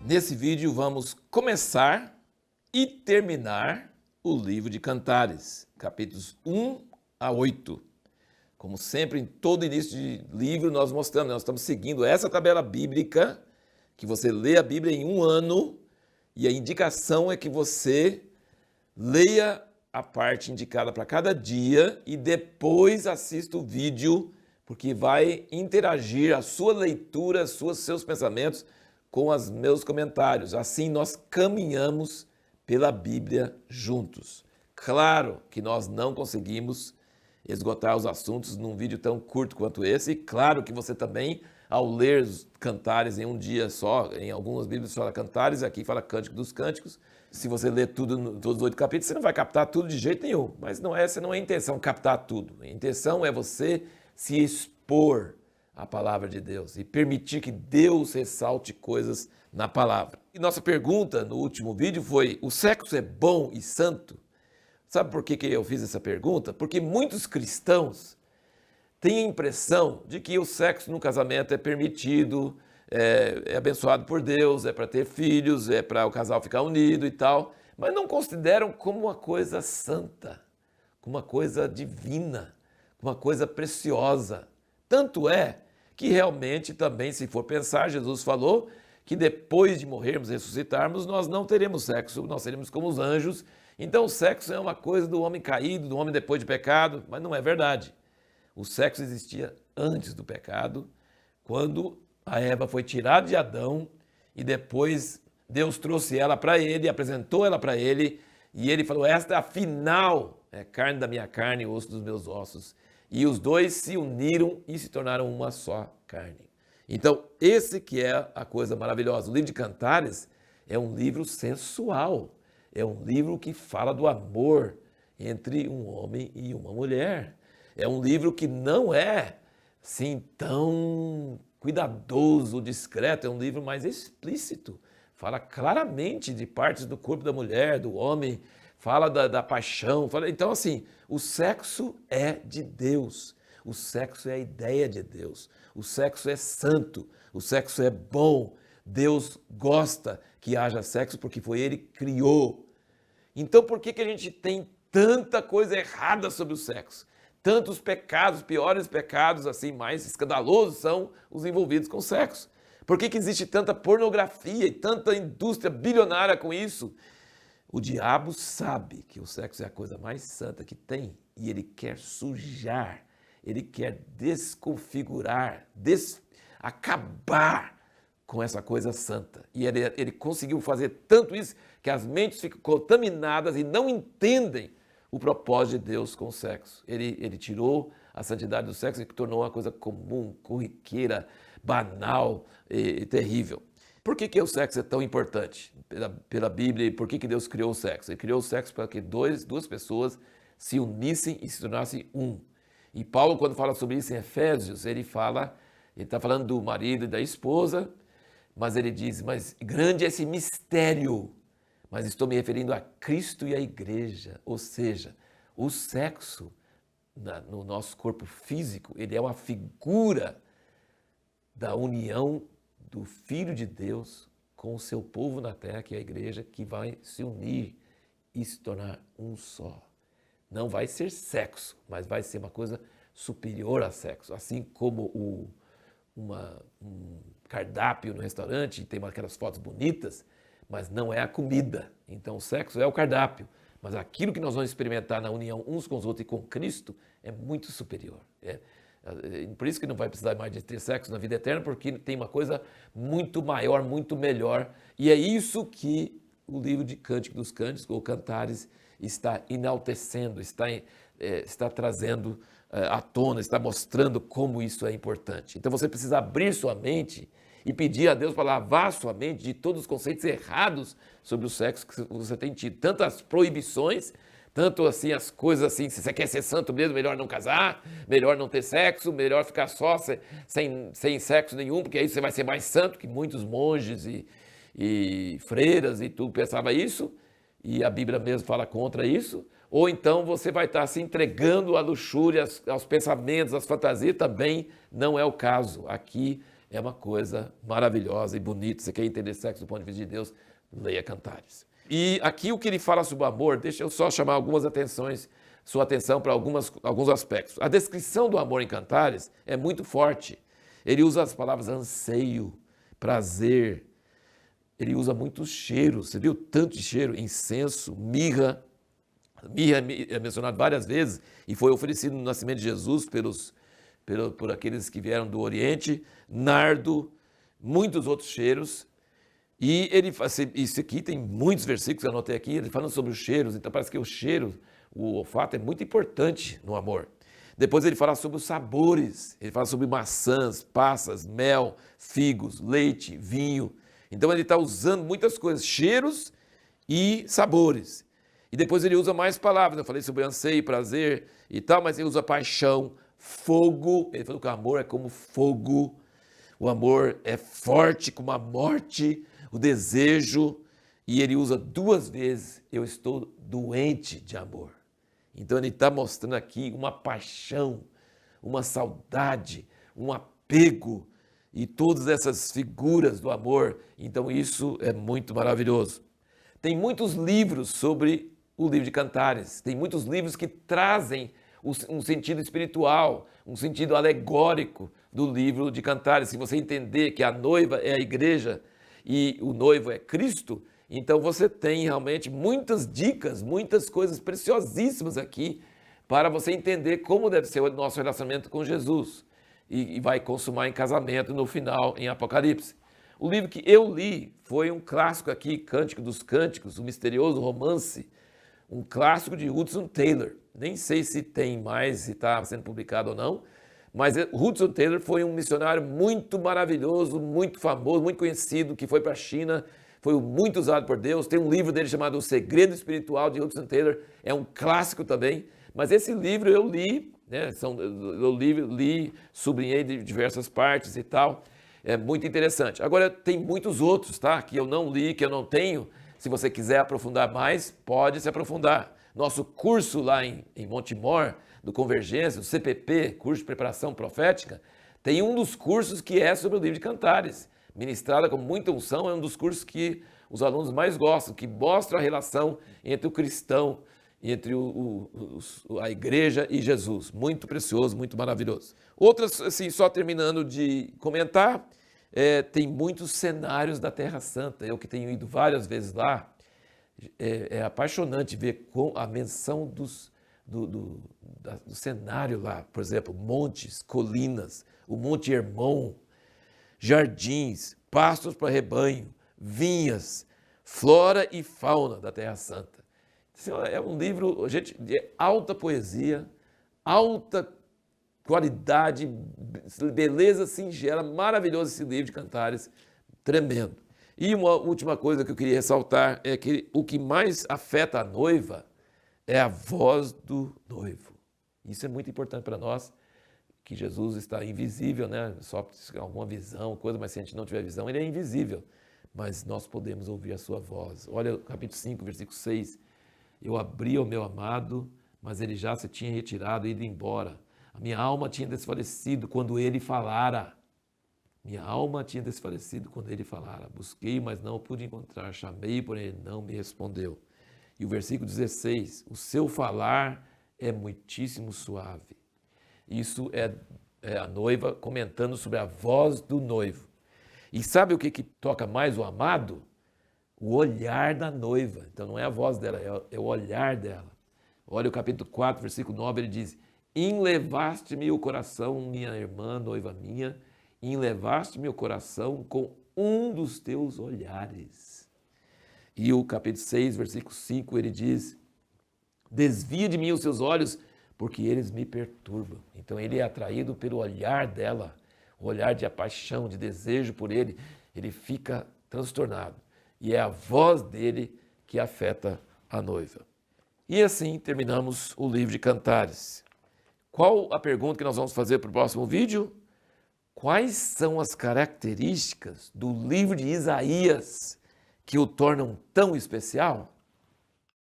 Nesse vídeo vamos começar e terminar o livro de Cantares, capítulos 1 a 8. Como sempre, em todo início de livro nós mostramos, nós estamos seguindo essa tabela bíblica, que você lê a Bíblia em um ano, e a indicação é que você leia a parte indicada para cada dia e depois assista o vídeo, porque vai interagir a sua leitura, seus pensamentos com os meus comentários. Assim nós caminhamos pela Bíblia juntos. Claro que nós não conseguimos esgotar os assuntos num vídeo tão curto quanto esse, e claro que você também, ao ler os Cantares em um dia só, em algumas Bíblias fala Cantares, aqui fala Cântico dos Cânticos, se você ler tudo, todos os 8 capítulos, você não vai captar tudo de jeito nenhum, mas essa não é a intenção, captar tudo. A intenção é você se expor à palavra de Deus e permitir que Deus ressalte coisas na palavra. E nossa pergunta no último vídeo foi: o sexo é bom e santo? Sabe por que eu fiz essa pergunta? Porque muitos cristãos têm a impressão de que o sexo no casamento é permitido, é abençoado por Deus, é para ter filhos, é para o casal ficar unido e tal, mas não consideram como uma coisa santa, como uma coisa divina, como uma coisa preciosa. Tanto é que realmente também, se for pensar, Jesus falou que depois de morrermos e ressuscitarmos, nós não teremos sexo, nós seremos como os anjos. Então o sexo é uma coisa do homem caído, do homem depois de pecado, mas não é verdade. O sexo existia antes do pecado, quando a Eva foi tirada de Adão e depois Deus trouxe ela para ele, apresentou ela para ele e ele falou: esta afinal é carne da minha carne e osso dos meus ossos. E os dois se uniram e se tornaram uma só carne. Então, esse que é a coisa maravilhosa. O livro de Cantares é um livro sensual. É um livro que fala do amor entre um homem e uma mulher. É um livro que não é, assim, tão cuidadoso, discreto. É um livro mais explícito. Fala claramente de partes do corpo da mulher, do homem. Fala da paixão. Então, assim, o sexo é de Deus. O sexo é a ideia de Deus. O sexo é santo. O sexo é bom. Deus gosta que haja sexo porque foi Ele que criou. Então, por que a gente tem tanta coisa errada sobre o sexo? Tantos pecados, piores pecados, assim, mais escandalosos são os envolvidos com o sexo. Por que existe tanta pornografia e tanta indústria bilionária com isso? O diabo sabe que o sexo é a coisa mais santa que tem e ele quer sujar, ele quer desconfigurar, acabar com essa coisa santa. E ele conseguiu fazer tanto isso que as mentes ficam contaminadas e não entendem o propósito de Deus com o sexo. Ele tirou a santidade do sexo e tornou uma coisa comum, corriqueira, banal e terrível. Por que o sexo é tão importante pela Bíblia e por que Deus criou o sexo? Ele criou o sexo para que duas pessoas se unissem e se tornassem um. E Paulo, quando fala sobre isso em Efésios, ele está falando do marido e da esposa, mas ele diz: mas grande é esse mistério, mas estou me referindo a Cristo e a igreja. Ou seja, o sexo no nosso corpo físico, ele é uma figura da união do Filho de Deus com o seu povo na terra, que é a igreja, que vai se unir e se tornar um só. Não vai ser sexo, mas vai ser uma coisa superior a sexo. Assim como um cardápio no restaurante, tem aquelas fotos bonitas, mas não é a comida. Então o sexo é o cardápio, mas aquilo que nós vamos experimentar na união uns com os outros e com Cristo é muito superior. Por isso que não vai precisar mais de ter sexo na vida eterna, porque tem uma coisa muito maior, muito melhor. E é isso que o livro de Cântico dos Cânticos, ou Cantares, está enaltecendo, está trazendo à tona, está mostrando como isso é importante. Então você precisa abrir sua mente e pedir a Deus para lavar sua mente de todos os conceitos errados sobre o sexo que você tem tido. Tanto as proibições, tanto assim as coisas assim, se você quer ser santo mesmo, melhor não casar, melhor não ter sexo, melhor ficar só sem sexo nenhum, porque aí você vai ser mais santo, que muitos monges e freiras e tudo pensava isso, e a Bíblia mesmo fala contra isso. Ou então você vai estar se entregando à luxúria, aos pensamentos, às fantasias, também não é o caso. Aqui é uma coisa maravilhosa e bonita. Você quer entender sexo do ponto de vista de Deus? Leia Cantares. E aqui o que ele fala sobre o amor, deixa eu só chamar sua atenção para alguns aspectos. A descrição do amor em Cantares é muito forte. Ele usa as palavras anseio, prazer, ele usa muitos cheiros. Você viu tanto de cheiro? Incenso, mirra. Mirra é mencionado várias vezes e foi oferecido no nascimento de Jesus por aqueles que vieram do Oriente, nardo, muitos outros cheiros. E isso aqui tem muitos versículos que eu anotei aqui, ele falando sobre os cheiros, então parece que o cheiro, o olfato é muito importante no amor. Depois ele fala sobre os sabores, ele fala sobre maçãs, passas, mel, figos, leite, vinho. Então ele está usando muitas coisas, cheiros e sabores. E depois ele usa mais palavras, eu falei sobre anseio, prazer e tal, mas ele usa paixão, fogo. Ele falou que o amor é como fogo, o amor é forte como a morte, o desejo. E ele usa 2 vezes, eu estou doente de amor. Então ele está mostrando aqui uma paixão, uma saudade, um apego e todas essas figuras do amor. Então isso é muito maravilhoso. Tem muitos livros sobre o livro de Cantares, tem muitos livros que trazem um sentido espiritual, um sentido alegórico do livro de Cantares. Se você entender que a noiva é a igreja e o noivo é Cristo, então você tem realmente muitas dicas, muitas coisas preciosíssimas aqui para você entender como deve ser o nosso relacionamento com Jesus e vai consumar em casamento no final, em Apocalipse. O livro que eu li foi um clássico aqui, Cântico dos Cânticos, o misterioso romance, um clássico de Hudson Taylor. Nem sei se tem mais, se está sendo publicado ou não, mas Hudson Taylor foi um missionário muito maravilhoso, muito famoso, muito conhecido, que foi para a China, foi muito usado por Deus. Tem um livro dele chamado O Segredo Espiritual, de Hudson Taylor, é um clássico também. Mas esse livro eu li, né, sublinhei de diversas partes e tal, é muito interessante. Agora tem muitos outros, tá, que eu não li, que eu não tenho. Se você quiser aprofundar mais, pode se aprofundar. Nosso curso lá em Montemor, do Convergência, o CPP, Curso de Preparação Profética, tem um dos cursos que é sobre o livro de Cantares. Ministrada com muita unção, é um dos cursos que os alunos mais gostam, que mostra a relação entre o cristão, entre a igreja e Jesus. Muito precioso, muito maravilhoso. Outras, assim, só terminando de comentar, tem muitos cenários da Terra Santa. Eu que tenho ido várias vezes lá, é apaixonante ver a menção do cenário lá. Por exemplo, montes, colinas, o Monte Hermon, jardins, pastos para rebanho, vinhas, flora e fauna da Terra Santa. É um livro, gente, de alta poesia, alta qualidade, beleza singela, maravilhoso esse livro de Cantares, tremendo. E uma última coisa que eu queria ressaltar é que o que mais afeta a noiva é a voz do noivo. Isso é muito importante para nós, que Jesus está invisível, né? Só alguma visão, coisa, mas se a gente não tiver visão, ele é invisível. Mas nós podemos ouvir a sua voz. Olha o capítulo 5, versículo 6. Eu abri ao meu amado, mas ele já se tinha retirado e ido embora. A minha alma tinha desfalecido quando ele falara. Minha alma tinha desfalecido quando ele falara. Busquei, mas não o pude encontrar. Chamei, porém ele não me respondeu. E o versículo 16. O seu falar é muitíssimo suave. Isso é a noiva comentando sobre a voz do noivo. E sabe o que toca mais o amado? O olhar da noiva. Então não é a voz dela, é o olhar dela. Olha o capítulo 4, versículo 9, ele diz: enlevaste-me o coração, minha irmã, noiva minha, enlevaste-me o coração com um dos teus olhares. E o capítulo 6, versículo 5, ele diz: desvia de mim os seus olhos, porque eles me perturbam. Então ele é atraído pelo olhar dela, o olhar de paixão, de desejo por ele. Ele fica transtornado. E é a voz dele que afeta a noiva. E assim terminamos o livro de Cantares. Qual a pergunta que nós vamos fazer para o próximo vídeo? Quais são as características do livro de Isaías que o tornam tão especial?